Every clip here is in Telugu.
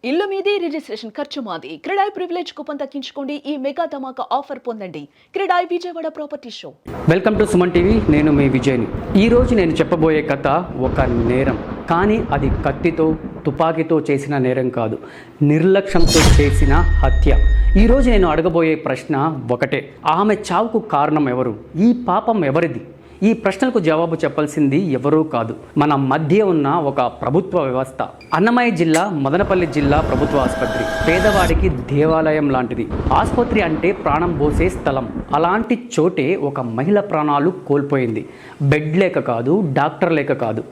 ఇల్లు మీది రిజిస్ట్రేషన్ ఖర్చు మాది. క్రెడాయ్ ప్రివిలేజ్ కూపన్ తగ్గించుకోండి. ఈ మెగా ధమాకా ఆఫర్ పొందండి. CREDAI Vijayawada property show. Welcome to Suman TV. నేను మీ విజయ్ని. ఈరోజు నేను చెప్పబోయే కథ ఒక నేరం, కానీ అది కత్తితో తుపాకీతో చేసిన నేరం కాదు, నిర్లక్ష్యంతో చేసిన హత్య. ఈరోజు నేను అడగబోయే ప్రశ్న ఒకటే: ఆమె చావుకు కారణం ఎవరు? ఈ పాపం ఎవరిది? ఈ ప్రశ్నలకు జవాబు చెప్పాల్సింది ఎవరూ కాదు, మన మధ్య ఉన్న ఒక ప్రభుత్వ వ్యవస్థ. అన్నమయ్య జిల్లా మదనపల్లి జిల్లా ప్రభుత్వ ఆసుపత్రి పేదవాడికి దేవాలయం లాంటిది. ఆసుపత్రి అంటే ప్రాణం పోసే స్థలం. అలాంటి చోటే ఒక మహిళ ప్రాణాలు కోల్పోయింది. బెడ్ లేక కాదు, డాక్టర్ లేక కాదు.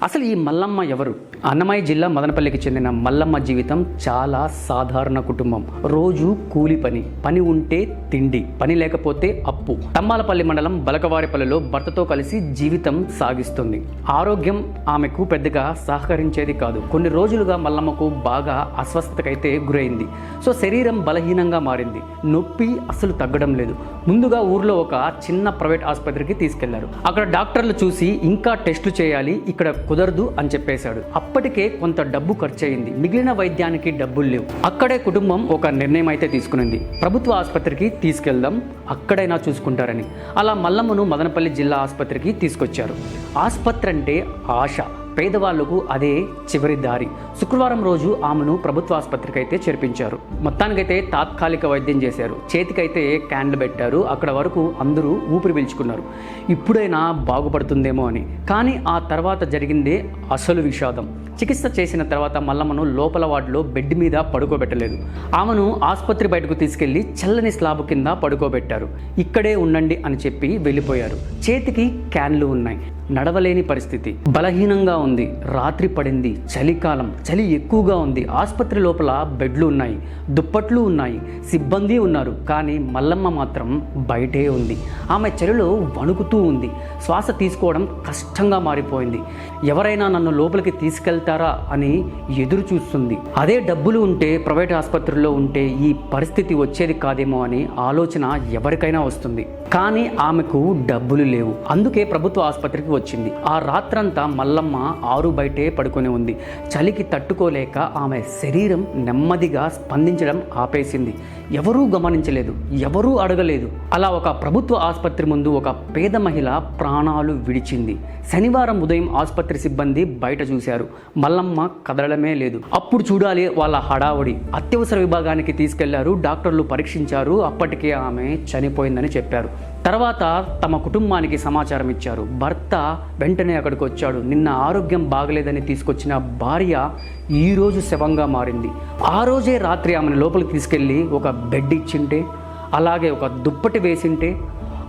అసలు ఈ మల్లమ్మ ఎవరు? అన్నమయ్య జిల్లా మదనపల్లికి చెందిన మల్లమ్మ జీవితం చాలా సాధారణ కుటుంబం. రోజు కూలి పని ఉంటే తిండి, పని లేకపోతే అప్పు. తమ్మాలపల్లి మండలం బలకవారిపల్లిలో భర్తతో కలిసి జీవితం సాగిస్తుంది. ఆరోగ్యం ఆమెకు పెద్దగా సహకరించేది కాదు. కొన్ని రోజులుగా మల్లమ్మకు బాగా అస్వస్థతకైతే గురైంది. సో శరీరం బలహీనంగా మారింది. నొప్పి అసలు తగ్గడం లేదు. ముందుగా ఊర్లో ఒక చిన్న ప్రైవేట్ ఆసుపత్రికి తీసుకెళ్లారు. అక్కడ డాక్టర్లు చూసి ఇంకా టెస్టులు చేయాలి, ఇక్కడ కుదరదు అని చెప్పేశాడు. అప్పటికే కొంత డబ్బు ఖర్చు అయింది. మిగిలిన వైద్యానికి డబ్బులు లేవు. అక్కడే కుటుంబం ఒక నిర్ణయం అయితే తీసుకునింది: ప్రభుత్వ ఆసుపత్రికి తీసుకెళ్దాం, అక్కడైనా చూసుకుంటారని. అలా మల్లమ్మను మదనపల్లి జిల్లా ఆసుపత్రికి తీసుకొచ్చారు. ఆసుపత్రి అంటే ఆశ, పేదవాళ్లకు అదే చివరి దారి. శుక్రవారం రోజు ఆమెను ప్రభుత్వ ఆసుపత్రికి అయితే చేర్పించారు. మొత్తానికైతే తాత్కాలిక వైద్యం చేశారు. చేతికైతే క్యాండ్లు పెట్టారు. అక్కడ వరకు అందరూ ఊపిరి పీల్చుకున్నారు, ఇప్పుడైనా బాగుపడుతుందేమో అని. కానీ ఆ తర్వాత జరిగిందే అసలు విషాదం. చికిత్స చేసిన తర్వాత మల్లమ్మను లోపల వార్డులో బెడ్ మీద పడుకోబెట్టలేదు. ఆమెను ఆసుపత్రి బయటకు తీసుకెళ్లి చల్లని స్లాబ్ కింద పడుకోబెట్టారు. ఇక్కడే ఉండండి అని చెప్పి వెళ్ళిపోయారు. చేతికి క్యాన్లు ఉన్నాయి. నడవలేని పరిస్థితి, బలహీనంగా ఉంది. రాత్రి పడింది, చలికాలం, చలి ఎక్కువగా ఉంది. ఆసుపత్రి లోపల బెడ్లు ఉన్నాయి, దుప్పట్లు ఉన్నాయి, సిబ్బంది ఉన్నారు. కానీ మల్లమ్మ మాత్రం బయటే ఉంది. ఆమె చలిలో వణుకుతూ ఉంది. శ్వాస తీసుకోవడం కష్టంగా మారిపోయింది. ఎవరైనా నన్ను లోపలికి తీసుకెళ్తారా అని ఎదురు చూస్తుంది. అదే డబ్బులు ఉంటే, ప్రైవేట్ ఆసుపత్రిలో ఉంటే ఈ పరిస్థితి వచ్చేది కాదేమో అని ఆలోచన ఎవరికైనా వస్తుంది. కానీ ఆమెకు డబ్బులు లేవు. అందుకే ప్రభుత్వ ఆసుపత్రికి వచ్చింది. ఆ రాత్రంతా మల్లమ్మ ఆరు బయటే పడుకొని ఉంది. చలికి తట్టుకోలేక ఆమె శరీరం నెమ్మదిగా స్పందించడం ఆపేసింది. ఎవరూ గమనించలేదు, ఎవరూ అడగలేదు. అలా ఒక ప్రభుత్వ ఆసుపత్రి ముందు ఒక పేద మహిళ ప్రాణాలు విడిచింది. శనివారం ఉదయం ఆసుపత్రి సిబ్బంది బయట చూశారు. మల్లమ్మ కదలడమే లేదు. అప్పుడు చూడాలి వాళ్ళ హడావుడి. అత్యవసర విభాగానికి తీసుకెళ్లారు. డాక్టర్లు పరీక్షించారు. అప్పటికే ఆమె చనిపోయిందని చెప్పారు. తర్వాత తమ కుటుంబానికి సమాచారం ఇచ్చారు. భర్త వెంటనే అక్కడికి వచ్చాడు. నిన్న ఆరోగ్యం బాగలేదని తీసుకొచ్చిన భార్య ఈరోజు శవంగా మారింది. ఆ రోజే రాత్రి ఆమెను లోపలికి తీసుకెళ్ళి ఒక బెడ్ ఇచ్చింటే, అలాగే ఒక దుప్పటి వేసింటే,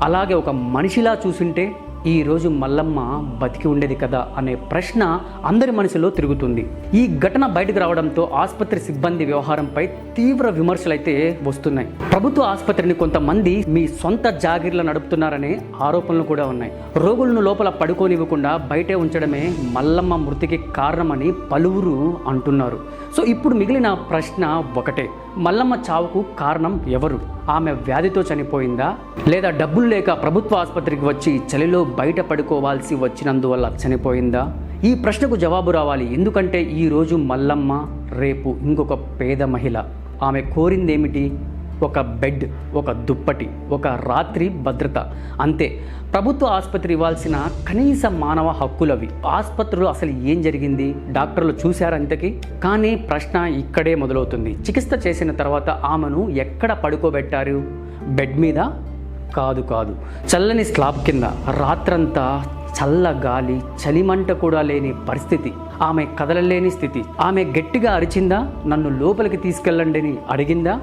అలాగే ఒక మనిషిలా చూసింటే ఈరోజు మల్లమ్మ బతికి ఉండేది కదా అనే ప్రశ్న అందరి మనసులో తిరుగుతుంది. ఈ ఘటన బయటకు రావడంతో ఆసుపత్రి సిబ్బంది వ్యవహారంపై తీవ్ర విమర్శలు అయితే వస్తున్నాయి. ప్రభుత్వ ఆసుపత్రిని కొంతమంది మీ సొంత జాగీర్లు నడుపుతున్నారనే ఆరోపణలు కూడా ఉన్నాయి. రోగులను లోపల పడుకోనివ్వకుండా బయటే ఉంచడమే మల్లమ్మ మృతికి కారణమని పలువురు అంటున్నారు. సో ఇప్పుడు మిగిలిన ప్రశ్న ఒకటే: మల్లమ్మ చావుకు కారణం ఎవరు? ఆమె వ్యాధితో చనిపోయిందా, లేదా డబ్బులు లేక ప్రభుత్వ ఆసుపత్రికి వచ్చి చలిలో బయట పడుకోవాల్సి వచ్చినందువల్ల చనిపోయిందా? ఈ ప్రశ్నకు జవాబు రావాలి. ఎందుకంటే ఈరోజు మల్లమ్మ, రేపు ఇంకొక పేద మహిళ. ఆమె కోరిందేమిటి? ఒక బెడ్, ఒక దుప్పటి, ఒక రాత్రి భద్రత, అంతే. ప్రభుత్వ ఆసుపత్రి ఇవ్వాల్సిన కనీస మానవ హక్కులవి. ఆసుపత్రిలో అసలు ఏం జరిగింది? డాక్టర్లు చూశారంతకి? కానీ ప్రశ్న ఇక్కడే మొదలవుతుంది. చికిత్స చేసిన తర్వాత ఆమెను ఎక్కడ పడుకోబెట్టారు? బెడ్ మీద కాదు, చల్లని స్లాబ్ కింద. రాత్రంతా చల్ల గాలి, చలిమంట కూడా లేని పరిస్థితి. ఆమె కదలలేని స్థితి. ఆమె గట్టిగా అరిచిందా, నన్ను లోపలికి తీసుకెళ్ళండి అని అడిగిందా,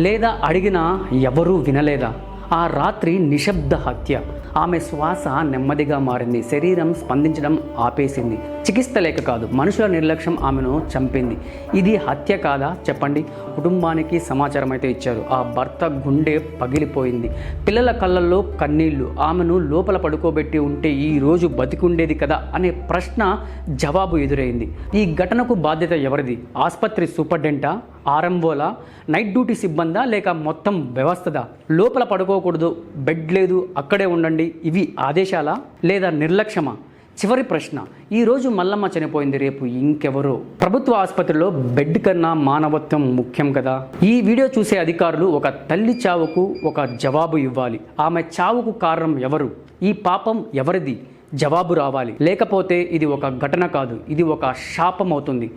లేదా అడిగినా ఎవరూ వినలేదా? ఆ రాత్రి నిశ్శబ్ద హత్య. ఆమె శ్వాస నెమ్మదిగా మారింది, శరీరం స్పందించడం ఆపేసింది. చికిత్స లేక కాదు, మనుషుల నిర్లక్ష్యం ఆమెను చంపింది. ఇది హత్య కాదా చెప్పండి? కుటుంబానికి సమాచారం అయితే ఇచ్చారు. ఆ భర్త గుండె పగిలిపోయింది, పిల్లల కళ్ళల్లో కన్నీళ్లు. ఆమెను లోపల పడుకోబెట్టి ఉంటే ఈ రోజు బతికుండేది కదా అనే ప్రశ్న జవాబు ఎదురైంది. ఈ ఘటనకు బాధ్యత ఎవరిది? ఆసుపత్రి సూపరింటెండెంటా, ఆర్ఎంఓలా, నైట్ డ్యూటీ సిబ్బందా, లేక మొత్తం వ్యవస్థదా? లోపల పడుకోకూడదు, బెడ్ లేదు, అక్కడే ఉండండి, ఇవి ఆదేశాలా లేదా నిర్లక్ష్యమా? చివరి ప్రశ్న, ఈరోజు మల్లమ్మ చనిపోయింది, రేపు ఇంకెవరో. ప్రభుత్వ ఆసుపత్రిలో బెడ్ కన్నా మానవత్వం ముఖ్యం కదా. ఈ వీడియో చూసే అధికారులు ఒక తల్లి చావుకు ఒక జవాబు ఇవ్వాలి. ఆమె చావుకు కారణం ఎవరు? ఈ పాపం ఎవరిది? జవాబు రావాలి. లేకపోతే ఇది ఒక ఘటన కాదు, ఇది ఒక శాపం అవుతుంది.